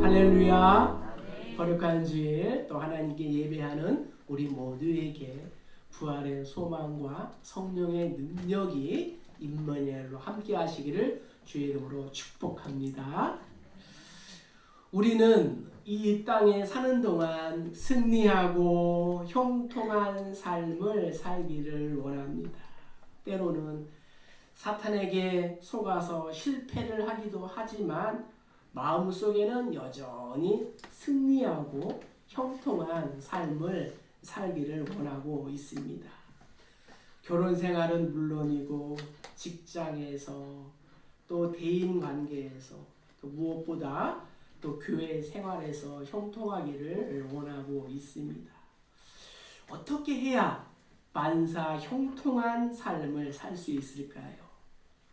할렐루야. 거룩한 주일 또 하나님께 예배하는 우리 모두에게 부활의 소망과 성령의 능력이 임마누엘로 함께 하시기를 주의 이름으로 축복합니다. 우리는 이 땅에 사는 동안 승리하고 형통한 삶을 살기를 원합니다. 때로는 사탄에게 속아서 실패를 하기도 하지만 마음속에는 여전히 승리하고 형통한 삶을 살기를 원하고 있습니다. 결혼 생활은 물론이고 직장에서 또 대인 관계에서 또 무엇보다 또 교회 생활에서 형통하기를 원하고 있습니다. 어떻게 해야 만사 형통한 삶을 살 수 있을까요?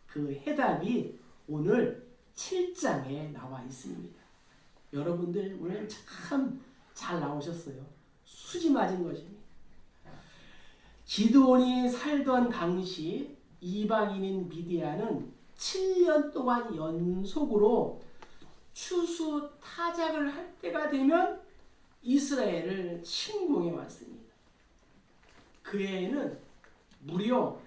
그 해답이 오늘 7장에 나와 있습니다. 여러분들 오늘 참 잘 나오셨어요. 수지 맞은 것입니다. 기드온이 살던 당시 이방인인 미디안은 7년 동안 연속으로 추수 타작을 할 때가 되면 이스라엘을 침공해 왔습니다. 그 해에는 무려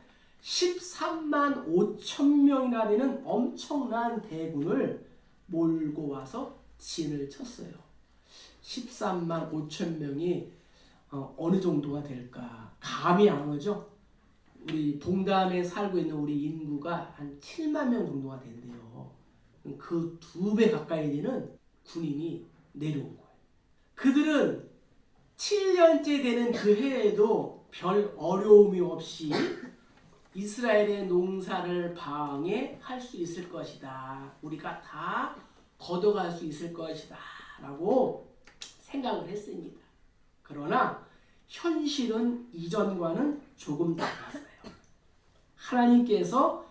13만 5천 명이나 되는 엄청난 대군을 몰고 와서 진을 쳤어요. 13만 5천 명이 어느 정도가 될까? 감이 안 오죠? 우리 동담에 살고 있는 우리 인구가 한 7만 명 정도가 된대요. 그 2배 가까이 되는 군인이 내려온 거예요. 그들은 7년째 되는 그 해에도 별 어려움이 없이 이스라엘의 농사를 방해할 수 있을 것이다. 우리가 다 걷어갈 수 있을 것이다. 라고 생각을 했습니다. 그러나 현실은 이전과는 조금 달랐어요. 하나님께서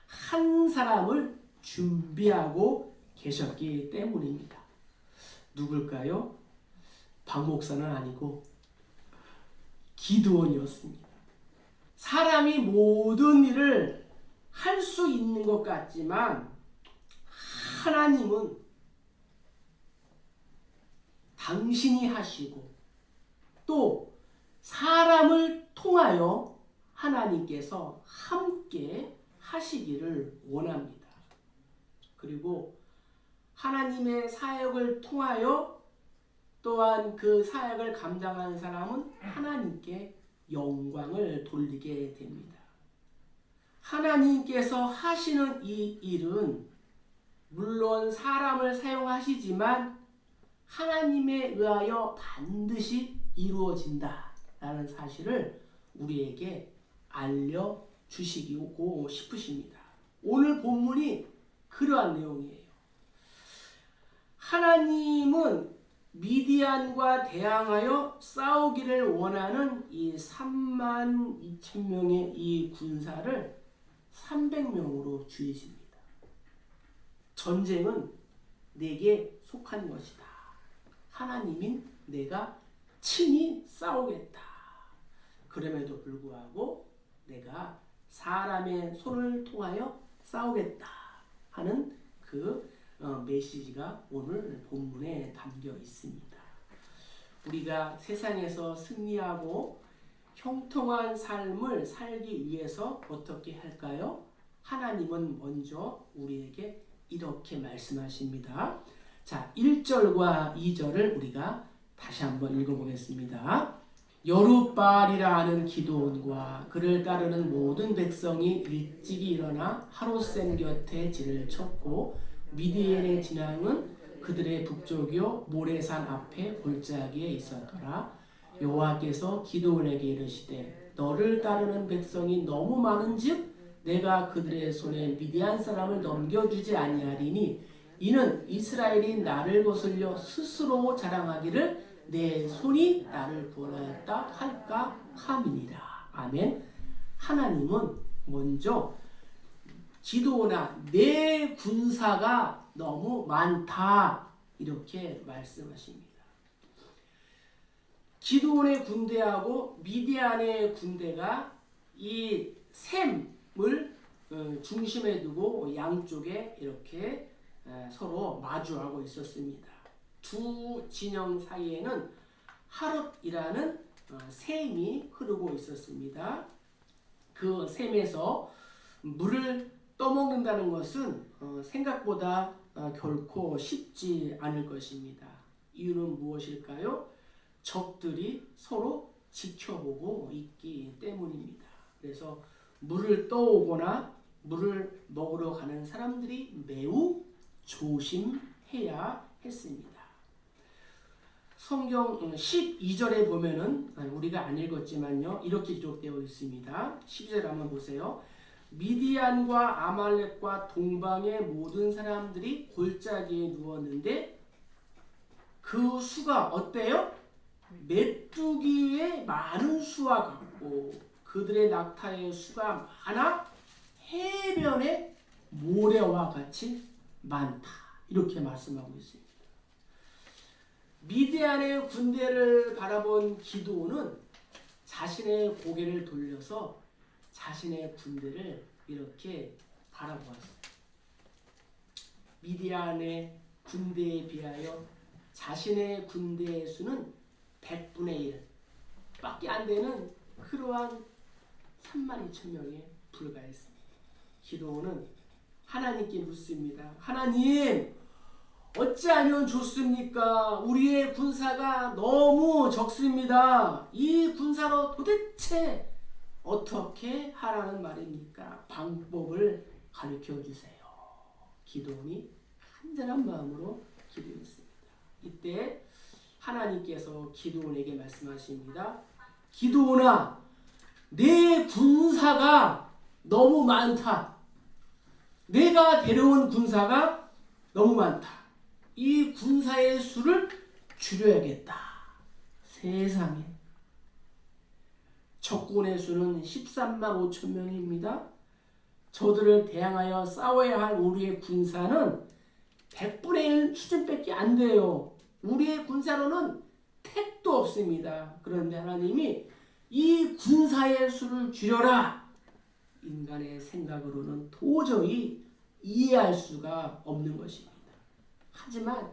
한 사람을 준비하고 계셨기 때문입니다. 누굴까요? 박 목사는 아니고 기드온이었습니다. 사람이 모든 일을 할 수 있는 것 같지만 하나님은 당신이 하시고 또 사람을 통하여 하나님께서 함께 하시기를 원합니다. 그리고 하나님의 사역을 통하여 또한 그 사역을 감당하는 사람은 하나님께 영광을 돌리게 됩니다. 하나님께서 하시는 이 일은 물론 사람을 사용하시지만 하나님에 의하여 반드시 이루어진다라는 사실을 우리에게 알려주시고 싶으십니다. 오늘 본문이 그러한 내용이에요. 하나님은 미디안과 대항하여 싸우기를 원하는 이 3만 2천 명의 이 군사를 300명으로 줄이십니다. 전쟁은 내게 속한 것이다. 하나님인 내가 친히 싸우겠다. 그럼에도 불구하고 내가 사람의 손을 통하여 싸우겠다 하는 그 메시지가 오늘 본문에 담겨 있습니다. 우리가 세상에서 승리하고 형통한 삶을 살기 위해서 어떻게 할까요? 하나님은 먼저 우리에게 이렇게 말씀하십니다. 자, 1절과 2절을 우리가 다시 한번 읽어보겠습니다. 여룻바알이라 하는 기드온과 그를 따르는 모든 백성이 일찍이 일어나 하롯센 곁에 진을 쳤고 미디안의 진앙은 그들의 북쪽이요 모레산 앞에 골짜기에 있었더라. 여호와께서 기드온에게 이르시되 너를 따르는 백성이 너무 많은즉 내가 그들의 손에 미디안 사람을 넘겨주지 아니하리니 이는 이스라엘이 나를 거슬려 스스로 자랑하기를 내 손이 나를 구원하였다 할까 함이니라. 아멘. 하나님은 먼저 기드온아 내 군사가 너무 많다 이렇게 말씀하십니다. 기드온의 군대하고 미디안의 군대가 이 셈을 중심에 두고 양쪽에 이렇게 서로 마주하고 있었습니다. 두 진영 사이에는 하룻이라는 샘이 흐르고 있었습니다. 그 샘에서 물을 떠먹는다는 것은 생각보다 결코 쉽지 않을 것입니다. 이유는 무엇일까요? 적들이 서로 지켜보고 있기 때문입니다. 그래서 물을 떠오거나 물을 먹으러 가는 사람들이 매우 조심해야 했습니다. 성경 12절에 보면은 우리가 안 읽었지만요. 이렇게 기록되어 있습니다. 12절 한번 보세요. 미디안과 아말렉과 동방의 모든 사람들이 골짜기에 누웠는데 그 수가 어때요? 메뚜기의 많은 수와 같고 그들의 낙타의 수가 많아 해변의 모래와 같이 많다. 이렇게 말씀하고 있습니다. 미디안의 군대를 바라본 기드온은 자신의 고개를 돌려서 자신의 군대를 이렇게 바라보았어요. 미디안의 군대에 비하여 자신의 군대의 수는 100분의 1 밖에 안 되는 그러한 32,000명에 불과했습니다. 기드온은 하나님께 묻습니다. 하나님, 어찌하면 좋습니까? 우리의 군사가 너무 적습니다. 이 군사로 도대체 어떻게 하라는 말입니까? 방법을 가르쳐 주세요. 기드온이 간절한 마음으로 기도했습니다. 이때 하나님께서 기드온에게 말씀하십니다. 기드온아, 내 군사가 너무 많다. 내가 데려온 군사가 너무 많다. 이 군사의 수를 줄여야겠다. 세상에. 적군의 수는 13만 5천 명입니다. 저들을 대항하여 싸워야 할 우리의 군사는 100분의 1 수준밖에 안 돼요. 우리의 군사로는 택도 없습니다. 그런데 하나님이 이 군사의 수를 줄여라. 인간의 생각으로는 도저히 이해할 수가 없는 것입니다. 하지만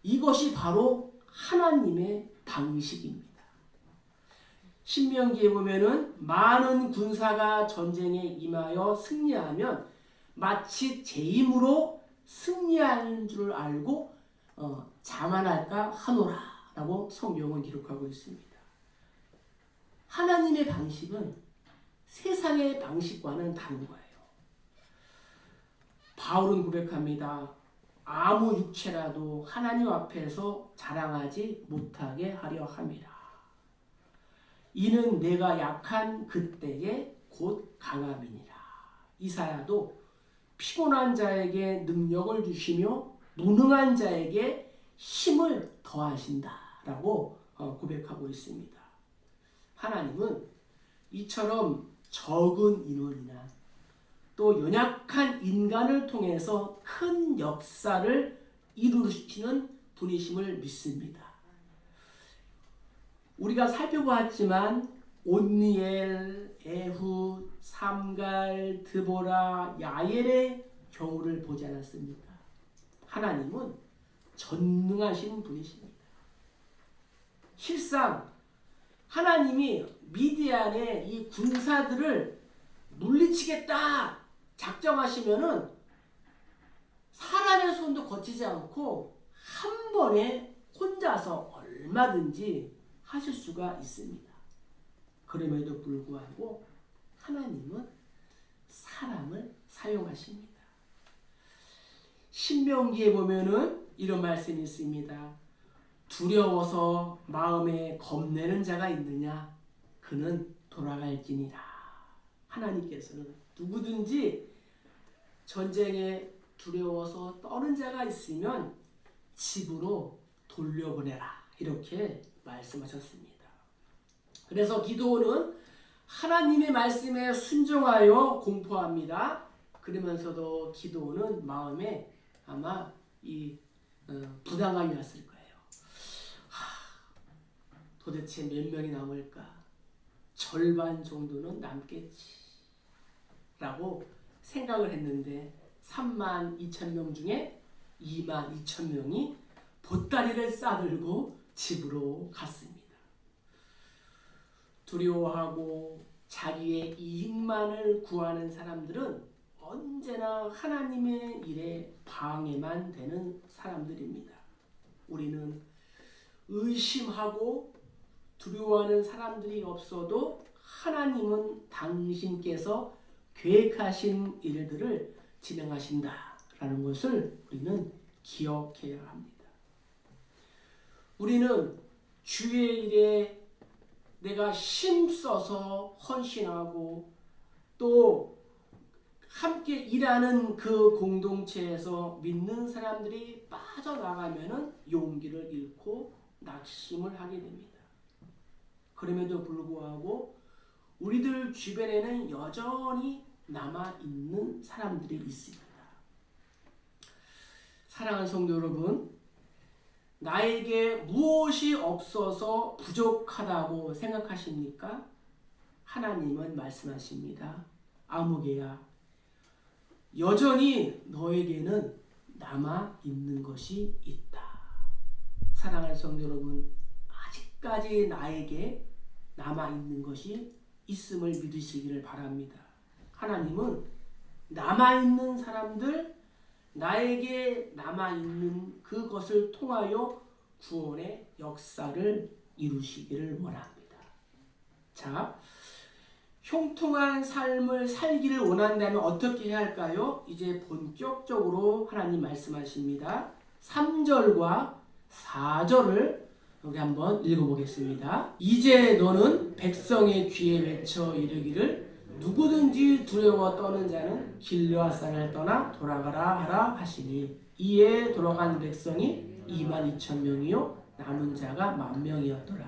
이것이 바로 하나님의 방식입니다. 신명기에 보면은 많은 군사가 전쟁에 임하여 승리하면 마치 제 힘으로 승리하는 줄 알고 자만할까 하노라 라고 성경은 기록하고 있습니다. 하나님의 방식은 세상의 방식과는 다른 거예요. 바울은 고백합니다. 아무 육체라도 하나님 앞에서 자랑하지 못하게 하려 함이라. 이는 내가 약한 그때에 곧 강함이니라. 이사야도 피곤한 자에게 능력을 주시며 무능한 자에게 힘을 더하신다라고 고백하고 있습니다. 하나님은 이처럼 적은 인원이나 또 연약한 인간을 통해서 큰 역사를 이루시는 분이심을 믿습니다. 우리가 살펴보았지만 온니엘, 에후, 삼갈, 드보라, 야엘의 경우를 보지 않았습니까? 하나님은 전능하신 분이십니다. 실상 하나님이 미디안의 이 군사들을 물리치겠다 작정하시면은 사람의 손도 거치지 않고 한 번에 혼자서 얼마든지 하실 수가 있습니다. 그럼에도 불구하고 하나님은 사람을 사용하십니다. 신명기에 보면은 이런 말씀이 있습니다. 두려워서 마음에 겁내는 자가 있느냐? 그는 돌아갈지니라. 하나님께서는 누구든지 전쟁에 두려워서 떠는 자가 있으면 집으로 돌려보내라. 이렇게 말씀하셨습니다. 그래서 기드온은 하나님의 말씀에 순종하여 공포합니다. 그러면서도 기드온은 마음에 아마 이 부담감이 왔을 거예요. 도대체 몇 명이 남을까? 절반 정도는 남겠지 라고 생각을 했는데 32,000명 중에 22,000명이 보따리를 싸들고 집으로 갔습니다. 두려워하고 자기의 이익만을 구하는 사람들은 언제나 하나님의 일에 방해만 되는 사람들입니다. 우리는 의심하고 두려워하는 사람들이 없어도 하나님은 당신께서 계획하신 일들을 진행하신다라는 것을 우리는 기억해야 합니다. 우리는 주의 일에 내가 힘써서 헌신하고 또 함께 일하는 그 공동체에서 믿는 사람들이 빠져나가면은 용기를 잃고 낙심을 하게 됩니다. 그럼에도 불구하고 우리들 주변에는 여전히 남아있는 사람들이 있습니다. 사랑하는 성도 여러분, 나에게 무엇이 없어서 부족하다고 생각하십니까? 하나님은 말씀하십니다. 아무개야, 여전히 너에게는 남아있는 것이 있다. 사랑하는 성도 여러분, 아직까지 나에게 남아있는 것이 있음을 믿으시기를 바랍니다. 하나님은 남아있는 사람들, 나에게 남아있는 그것을 통하여 구원의 역사를 이루시기를 원합니다. 자, 형통한 삶을 살기를 원한다면 어떻게 해야 할까요? 이제 본격적으로 하나님 말씀하십니다. 3절과 4절을 여기 한번 읽어보겠습니다. 이제 너는 백성의 귀에 외쳐 이르기를 누구든지 두려워 떠는 자는 길르앗산을 떠나 돌아가라 하라 하시니 이에 돌아간 백성이 22,000명이요 남은 자가 10,000명이었더라.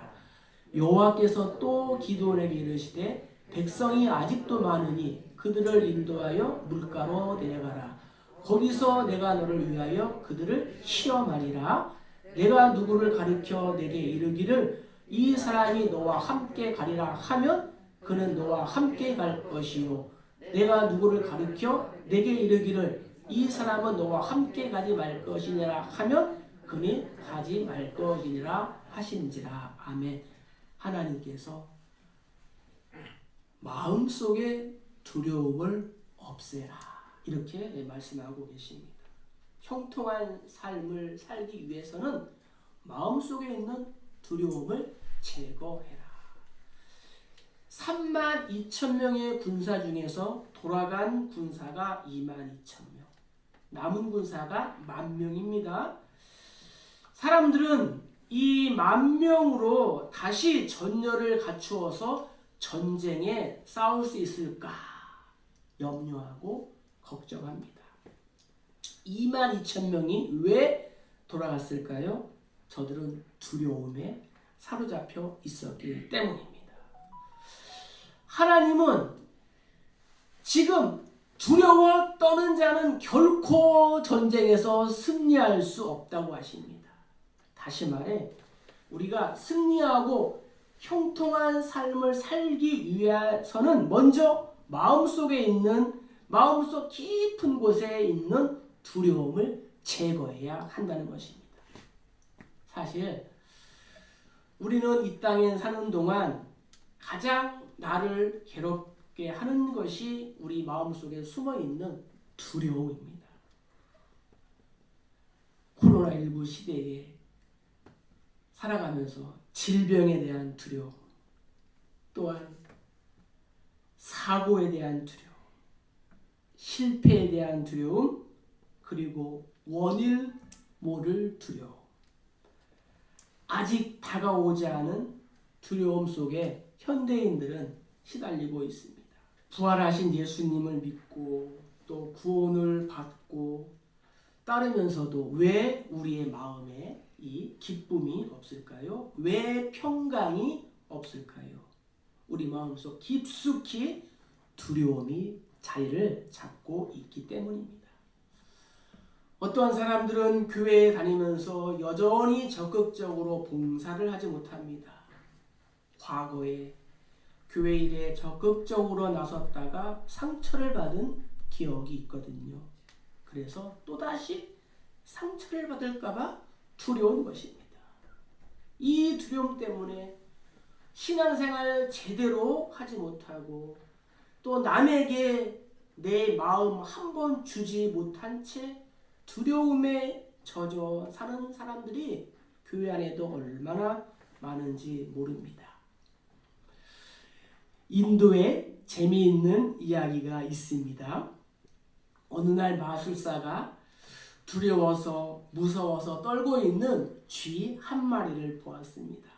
여호와께서 또 기드온에게 이르시되 백성이 아직도 많으니 그들을 인도하여 물가로 내려가라. 거기서 내가 너를 위하여 그들을 시험하리라. 내가 누구를 가리켜 내게 이르기를 이 사람이 너와 함께 가리라 하면 그는 너와 함께 갈 것이요 내가 누구를 가리켜 내게 이르기를 이 사람은 너와 함께 가지 말 것이니라 하면 그는 가지 말 것이니라 하신지라. 아멘. 하나님께서 마음속에 두려움을 없애라 이렇게 말씀하고 계십니다. 형통한 삶을 살기 위해서는 마음속에 있는 두려움을 제거해라. 32,000명의 군사 중에서 돌아간 군사가 22,000명, 남은 군사가 10,000명입니다. 사람들은 이 10,000명으로 다시 전열을 갖추어서 전쟁에 싸울 수 있을까 염려하고 걱정합니다. 22,000명이 왜 돌아갔을까요? 저들은 두려움에 사로잡혀 있었기 때문입니다. 하나님은 지금 두려워 떠는 자는 결코 전쟁에서 승리할 수 없다고 하십니다. 다시 말해 우리가 승리하고 형통한 삶을 살기 위해서는 먼저 마음속에 있는 마음속 깊은 곳에 있는 두려움을 제거해야 한다는 것입니다. 사실 우리는 이 땅에 사는 동안 가장 나를 괴롭게 하는 것이 우리 마음속에 숨어있는 두려움입니다. 코로나19 시대에 살아가면서 질병에 대한 두려움, 또한 사고에 대한 두려움, 실패에 대한 두려움, 그리고 원일 모를 두려움, 아직 다가오지 않은 두려움 속에 현대인들은 시달리고 있습니다. 부활하신 예수님을 믿고 또 구원을 받고 따르면서도 왜 우리의 마음에 이 기쁨이 없을까요? 왜 평강이 없을까요? 우리 마음속 깊숙이 두려움이 자리를 잡고 있기 때문입니다. 어떠한 사람들은 교회에 다니면서 여전히 적극적으로 봉사를 하지 못합니다. 과거에 교회 일에 적극적으로 나섰다가 상처를 받은 기억이 있거든요. 그래서 또다시 상처를 받을까봐 두려운 것입니다. 이 두려움 때문에 신앙생활 제대로 하지 못하고 또 남에게 내 마음 한 번 주지 못한 채 두려움에 젖어 사는 사람들이 교회 안에도 얼마나 많은지 모릅니다. 인도에 재미있는 이야기가 있습니다. 어느 날 마술사가 두려워서 무서워서 떨고 있는 쥐 한 마리를 보았습니다.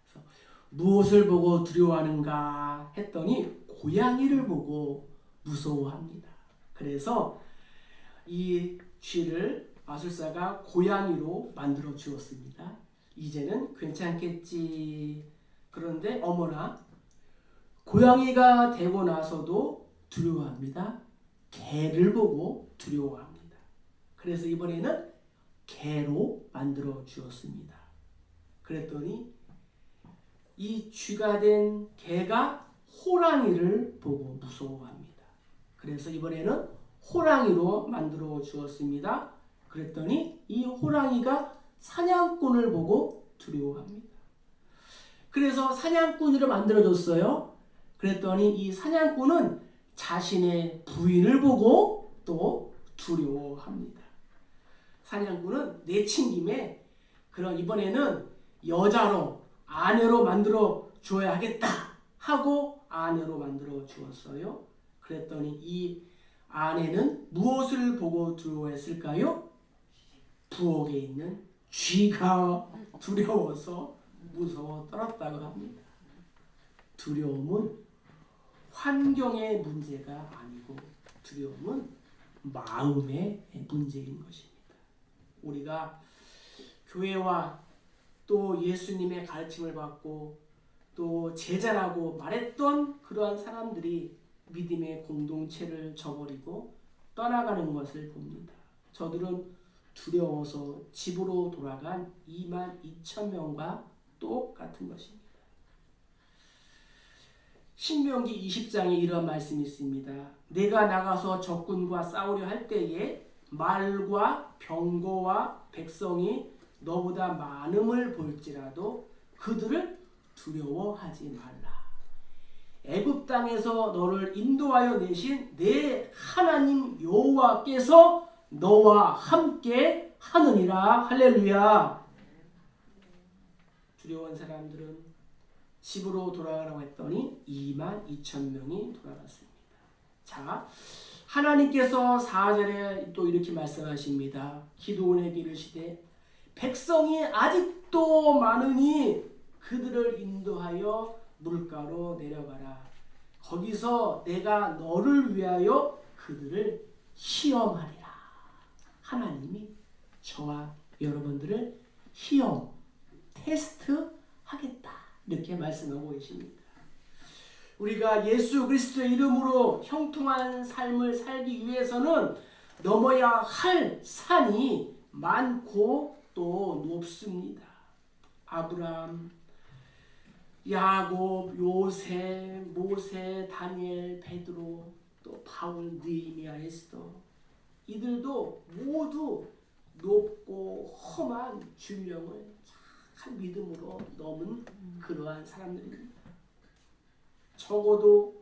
그래서 무엇을 보고 두려워하는가 했더니 고양이를 보고 무서워합니다. 그래서 이 쥐를 마술사가 고양이로 만들어 주었습니다. 이제는 괜찮겠지. 그런데 어머나 고양이가 되고 나서도 두려워합니다. 개를 보고 두려워합니다. 그래서 이번에는 개로 만들어 주었습니다. 그랬더니 이 쥐가 된 개가 호랑이를 보고 무서워합니다. 그래서 이번에는 호랑이로 만들어 주었습니다. 그랬더니 이 호랑이가 사냥꾼을 보고 두려워합니다. 그래서 사냥꾼으로 만들어줬어요. 그랬더니 이 사냥꾼은 자신의 부인을 보고 또 두려워합니다. 사냥꾼은 내친김에 그런 이번에는 여자로 아내로 만들어 줘야겠다 하고 아내로 만들어 주었어요. 그랬더니 이 아내는 무엇을 보고 두려워했을까요? 부엌에 있는 쥐가 두려워서 무서워 떨었다고 합니다. 두려움은 환경의 문제가 아니고 두려움은 마음의 문제인 것입니다. 우리가 교회와 또 예수님의 가르침을 받고 또 제자라고 말했던 그러한 사람들이 믿음의 공동체를 저버리고 떠나가는 것을 봅니다. 저들은 두려워서 집으로 돌아간 22,000명과 똑같은 것입니다. 신명기 20장에 이런 말씀이 있습니다. 내가 나가서 적군과 싸우려 할 때에 말과 병거와 백성이 너보다 많음을 볼지라도 그들을 두려워하지 말라. 애굽 땅에서 너를 인도하여 내신 내 하나님 여호와께서 너와 함께 하느니라. 할렐루야. 두려운 사람들은 집으로 돌아가라고 했더니 22,000명이 돌아갔습니다. 자, 하나님께서 4절에 또 이렇게 말씀하십니다. 기드온에게 이르시되 백성이 아직도 많으니 그들을 인도하여 물가로 내려가라. 거기서 내가 너를 위하여 그들을 시험하리라. 하나님이 저와 여러분들을 시험, 테스트 하겠다. 이렇게 말씀하고 계십니다. 우리가 예수 그리스도의 이름으로 형통한 삶을 살기 위해서는 넘어야 할 산이 많고 또 높습니다. 아브라함, 야곱, 요셉, 모세, 다니엘, 베드로, 또 바울, 느헤미야, 에스더 이들도 모두 높고 험한 준령을 참 믿음으로 넘은 그러한 사람들입니다. 적어도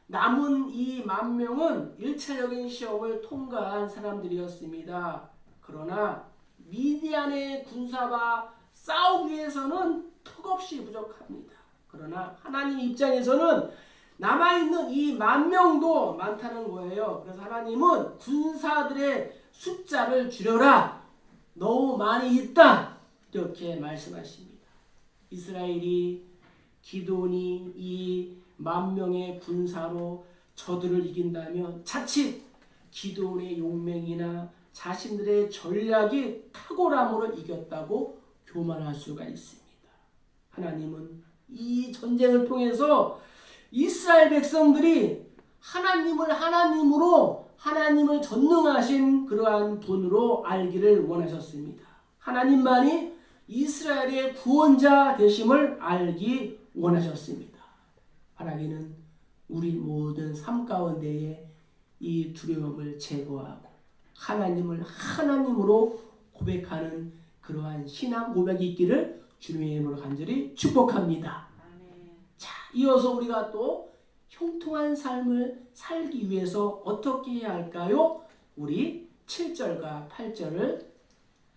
남은 이 10,000명은 1차적인 시험을 통과한 사람들이었습니다. 그러나 미디안의 군사와 싸우기 위해서는 턱없이 부족합니다. 그러나 하나님 입장에서는 남아있는 이 10,000명도 많다는 거예요. 그래서 하나님은 군사들의 숫자를 줄여라. 너무 많이 있다. 이렇게 말씀하십니다. 이스라엘이 기드온이 이 10,000명의 군사로 저들을 이긴다면 자칫 기드온의 용맹이나 자신들의 전략이 탁월함으로 이겼다고 교만할 수가 있습니다. 하나님은 이 전쟁을 통해서 이스라엘 백성들이 하나님을 하나님으로 하나님을 전능하신 그러한 분으로 알기를 원하셨습니다. 하나님만이 이스라엘의 구원자 되심을 알기 원하셨습니다. 하나님은 우리 모든 삶 가운데에 이 두려움을 제거하고 하나님을 하나님으로 고백하는 그러한 신앙 고백이 있기를 주님의 이름으로 간절히 축복합니다. 자, 이어서 우리가 또 형통한 삶을 살기 위해서 어떻게 해야 할까요? 우리 7절과 8절을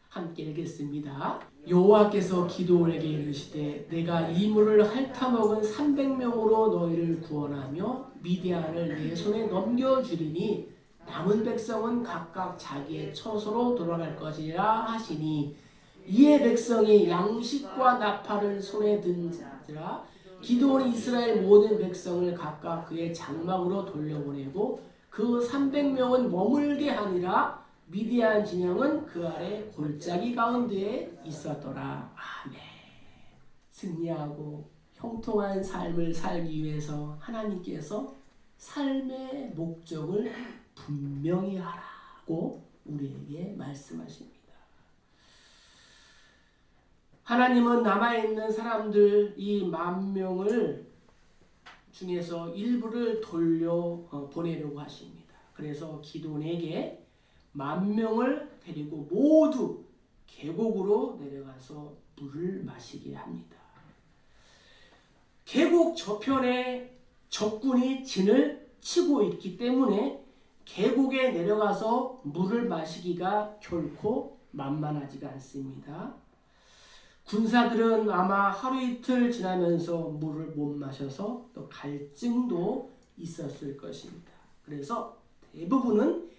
함께 읽겠습니다. 여호와께서 기드온에게 이르시되 내가 이 물을 핥아먹은 300명으로 너희를 구원하며 미디안을 내 손에 넘겨주리니 남은 백성은 각각 자기의 처소로 돌아갈 것이라 하시니 이에 백성이 양식과 나팔을 손에 든지라 기드온이 이스라엘 모든 백성을 각각 그의 장막으로 돌려보내고 그 300명은 머물게 하니라. 미디안 진영은 그 아래 골짜기 가운데에 있었더라. 아멘. 승리하고 형통한 삶을 살기 위해서 하나님께서 삶의 목적을 분명히 하라고 우리에게 말씀하십니다. 하나님은 남아있는 사람들 이 10,000명을 중에서 일부를 돌려 보내려고 하십니다. 그래서 기드온에게 10,000명을 데리고 모두 계곡으로 내려가서 물을 마시게 합니다. 계곡 저편에 적군이 진을 치고 있기 때문에 계곡에 내려가서 물을 마시기가 결코 만만하지가 않습니다. 군사들은 아마 하루 이틀 지나면서 물을 못 마셔서 또 갈증도 있었을 것입니다. 그래서 대부분은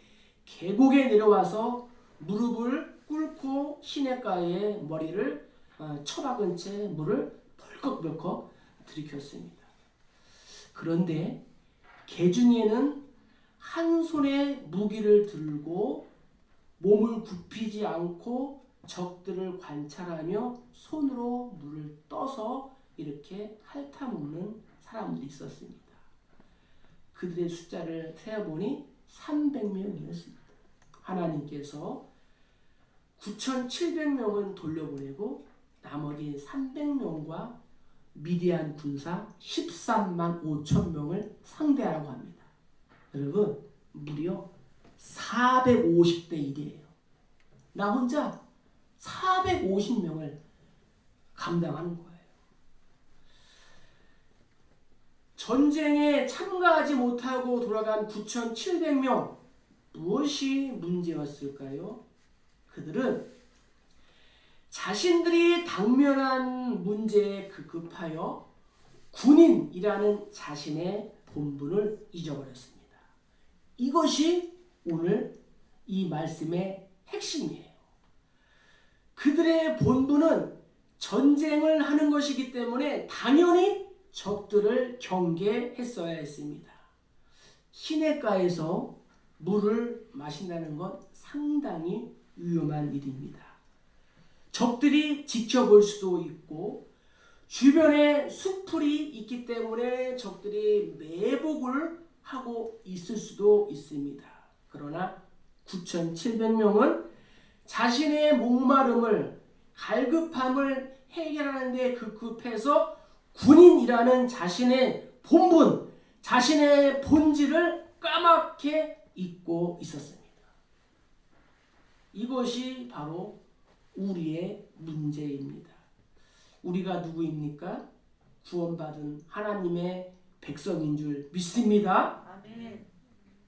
계곡에 내려와서 무릎을 꿇고 시냇가에 머리를 처박은 채 물을 벌컥벌컥 들이켰습니다. 그런데 개중에는 한 손에 무기를 들고 몸을 굽히지 않고 적들을 관찰하며 손으로 물을 떠서 이렇게 핥아먹는 사람들이 있었습니다. 그들의 숫자를 세어보니 300명이었습니다. 하나님께서 9,700명은 돌려보내고 나머지 300명과 미디안 군사 13만 5천 명을 상대하라고 합니다. 여러분, 무려 450대 1이에요. 나 혼자 450명을 감당하는 거예요. 전쟁에 참가하지 못하고 돌아간 9,700명, 무엇이 문제였을까요? 그들은 자신들이 당면한 문제에 급급하여 군인이라는 자신의 본분을 잊어버렸습니다. 이것이 오늘 이 말씀의 핵심이에요. 그들의 본분은 전쟁을 하는 것이기 때문에 당연히 적들을 경계했어야 했습니다. 시냇가에서 물을 마신다는 건 상당히 위험한 일입니다. 적들이 지켜볼 수도 있고 주변에 수풀이 있기 때문에 적들이 매복을 하고 있을 수도 있습니다. 그러나 9,700명은 자신의 목마름을 갈급함을 해결하는 데 급급해서 군인이라는 자신의 본분, 자신의 본질을 까맣게 잊고 있었습니다. 이것이 바로 우리의 문제입니다. 우리가 누구입니까? 구원받은 하나님의 백성인 줄 믿습니다. 아멘.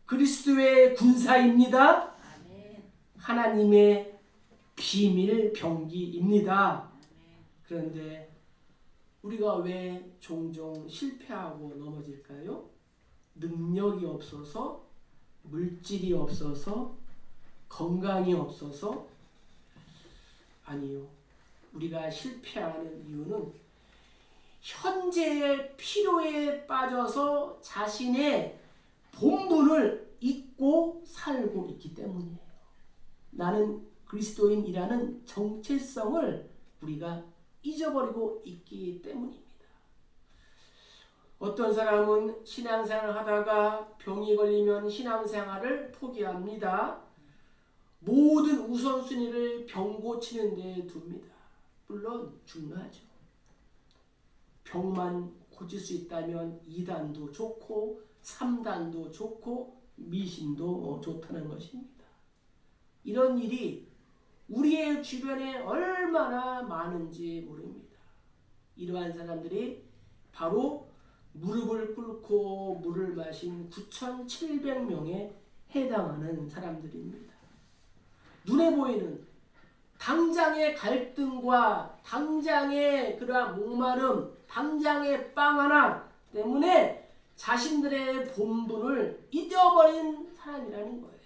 그리스도의 군사입니다. 아멘. 하나님의 비밀 병기입니다. 그런데 우리가 왜 종종 실패하고 넘어질까요? 능력이 없어서, 물질이 없어서, 건강이 없어서? 아니요. 우리가 실패하는 이유는 현재의 필요에 빠져서 자신의 본분을 잊고 살고 있기 때문이에요. 나는 그리스도인이라는 정체성을 우리가 잊어버리고 있기 때문입니다. 어떤 사람은 신앙생활을 하다가 병이 걸리면 신앙생활을 포기합니다. 모든 우선순위를 병 고치는 데 둡니다. 물론 중요하죠. 병만 고칠 수 있다면 2단도 좋고 3단도 좋고 미신도 좋다는 것입니다. 이런 일이 우리의 주변에 얼마나 많은지 모릅니다. 이러한 사람들이 바로 무릎을 꿇고 물을 마신 9,700명에 해당하는 사람들입니다. 눈에 보이는 당장의 갈등과 당장의 그러한 목마름, 당장의 빵 하나 때문에 자신들의 본분을 잊어버린 사람이라는 거예요.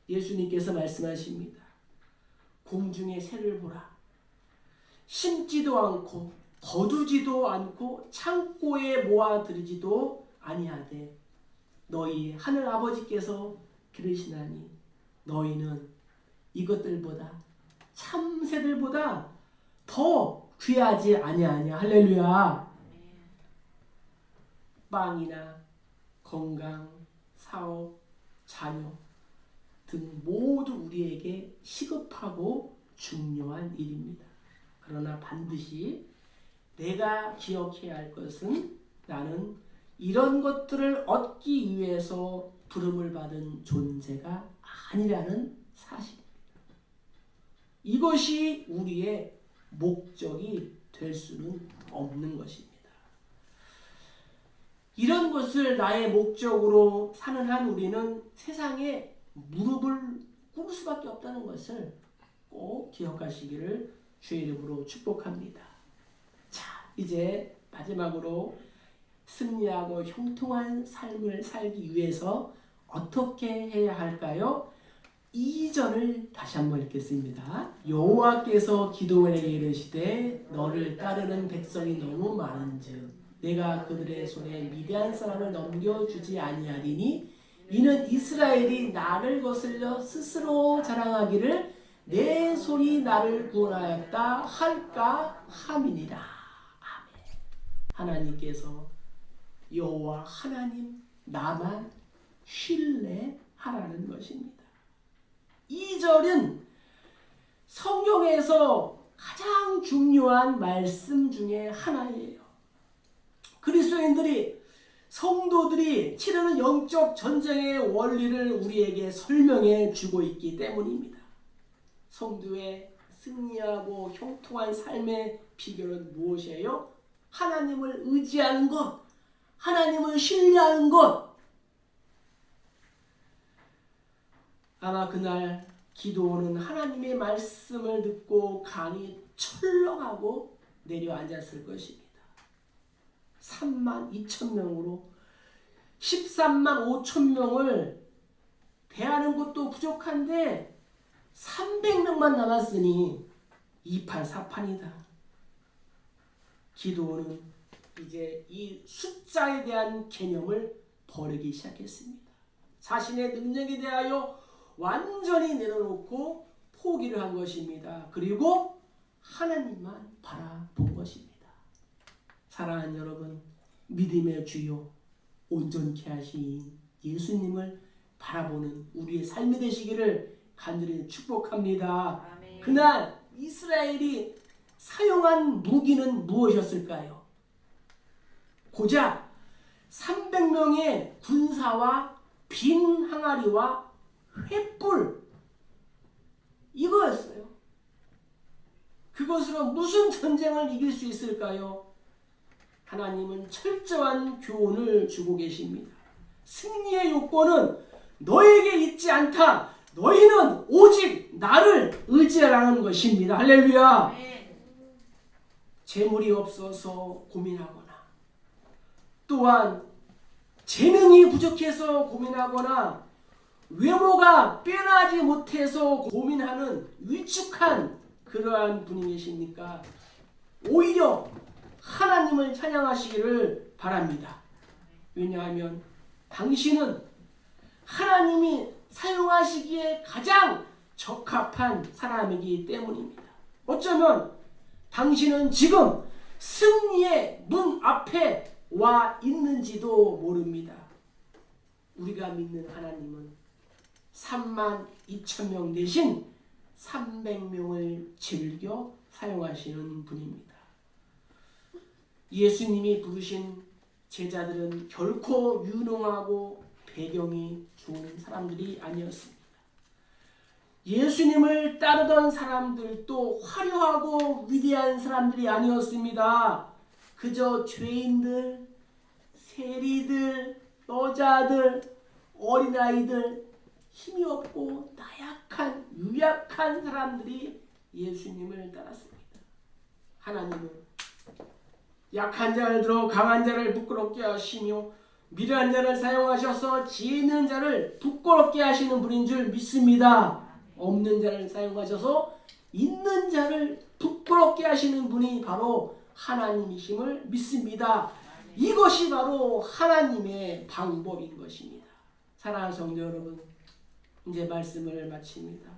예수님께서 말씀하십니다. 공중의 새를 보라. 심지도 않고 거두지도 않고 창고에 모아들이지도 아니하되 너희 하늘 아버지께서 기르시나니 너희는 이것들보다 참새들보다 더 귀하지 아니하냐. 할렐루야. 빵이나 건강, 사업, 자녀 등 모두 우리에게 시급하고 중요한 일입니다. 그러나 반드시 내가 기억해야 할 것은 나는 이런 것들을 얻기 위해서 부름을 받은 존재가 아니라는 사실입니다. 이것이 우리의 목적이 될 수는 없는 것입니다. 이런 것을 나의 목적으로 사는 한 우리는 세상에 무릎을 꿇을 수밖에 없다는 것을 꼭 기억하시기를 주의 이름으로 축복합니다. 자, 이제 마지막으로 승리하고 형통한 삶을 살기 위해서 어떻게 해야 할까요? 2절을 다시 한번 읽겠습니다. 여호와께서 기드온에게 이르시되 너를 따르는 백성이 너무 많은즉 내가 그들의 손에 미디안 사람을 넘겨주지 아니하리니 이는 이스라엘이 나를 거슬려 스스로 자랑하기를 내 손이 나를 구원하였다 할까 함이니라. 아멘. 하나님께서 여호와 하나님 나만 신뢰하라는 것입니다. 2절은 성경에서 가장 중요한 말씀 중에 하나예요. 그리스도인들이 성도들이 치르는 영적 전쟁의 원리를 우리에게 설명해 주고 있기 때문입니다. 성도의 승리하고 형통한 삶의 비결은 무엇이에요? 하나님을 의지하는 것, 하나님을 신뢰하는 것. 아마 그날 기드온은 하나님의 말씀을 듣고 간이 철렁하고 내려앉았을 것입니다. 32,000명으로 135,000명을 대하는 것도 부족한데 300명만 남았으니 2팔4판이다. 기드온은 이제 이 숫자에 대한 개념을 버리기 시작했습니다. 자신의 능력에 대하여 완전히 내려놓고 포기를 한 것입니다. 그리고 하나님만 바라본 것입니다. 사랑하는 여러분, 믿음의 주요 온전케 하신 예수님을 바라보는 우리의 삶이 되시기를 간절히 축복합니다. 아멘. 그날 이스라엘이 사용한 무기는 무엇이었을까요? 고작 300명의 군사와 빈 항아리와 횃불, 이거였어요. 그것으로 무슨 전쟁을 이길 수 있을까요? 하나님은 철저한 교훈을 주고 계십니다. 승리의 요건은 너에게 있지 않다. 너희는 오직 나를 의지하라는 것입니다. 할렐루야. 재물이 없어서 고민하거나 또한 재능이 부족해서 고민하거나 외모가 빼나지 못해서 고민하는 위축한 그러한 분이 계십니까? 오히려 하나님을 찬양하시기를 바랍니다. 왜냐하면 당신은 하나님이 사용하시기에 가장 적합한 사람이기 때문입니다. 어쩌면 당신은 지금 승리의 문 앞에 와 있는지도 모릅니다. 우리가 믿는 하나님은 32,000명 대신 300명을 즐겨 사용하시는 분입니다. 예수님이 부르신 제자들은 결코 유능하고 배경이 좋은 사람들이 아니었습니다. 예수님을 따르던 사람들도 화려하고 위대한 사람들이 아니었습니다. 그저 죄인들, 세리들, 여자들, 어린아이들, 힘이 없고 나약한, 유약한 사람들이 예수님을 따랐습니다. 하나님은 약한 자를 들어 강한 자를 부끄럽게 하시며 미련한 자를 사용하셔서 지혜 있는 자를 부끄럽게 하시는 분인 줄 믿습니다. 없는 자를 사용하셔서 있는 자를 부끄럽게 하시는 분이 바로 하나님이심을 믿습니다. 이것이 바로 하나님의 방법인 것입니다. 사랑하는 성도 여러분, 이제 말씀을 마칩니다.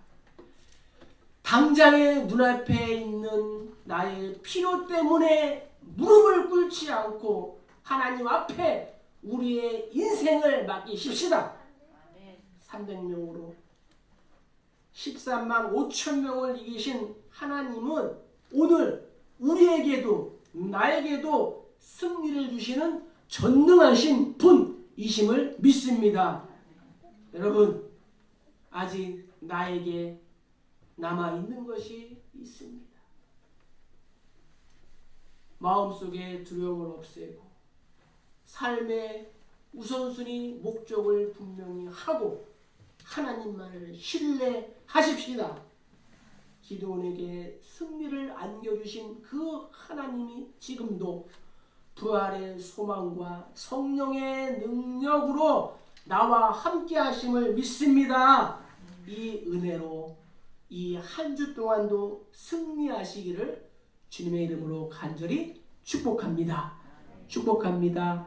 당장의 눈앞에 있는 나의 필요 때문에 무릎을 꿇지 않고 하나님 앞에 우리의 인생을 맡기십시다. 300명으로 13만 5천 명을 이기신 하나님은 오늘 우리에게도 나에게도 승리를 주시는 전능하신 분이심을 믿습니다. 여러분, 아직 나에게 남아있는 것이 있습니다. 마음속에 두려움을 없애고 삶의 우선순위 목적을 분명히 하고 하나님만을 신뢰하십시다. 기드온에게 승리를 안겨주신 그 하나님이 지금도 부활의 소망과 성령의 능력으로 나와 함께 하심을 믿습니다. 이 은혜로 이 한 주 동안도 승리하시기를 주님의 이름으로 간절히 축복합니다. 축복합니다.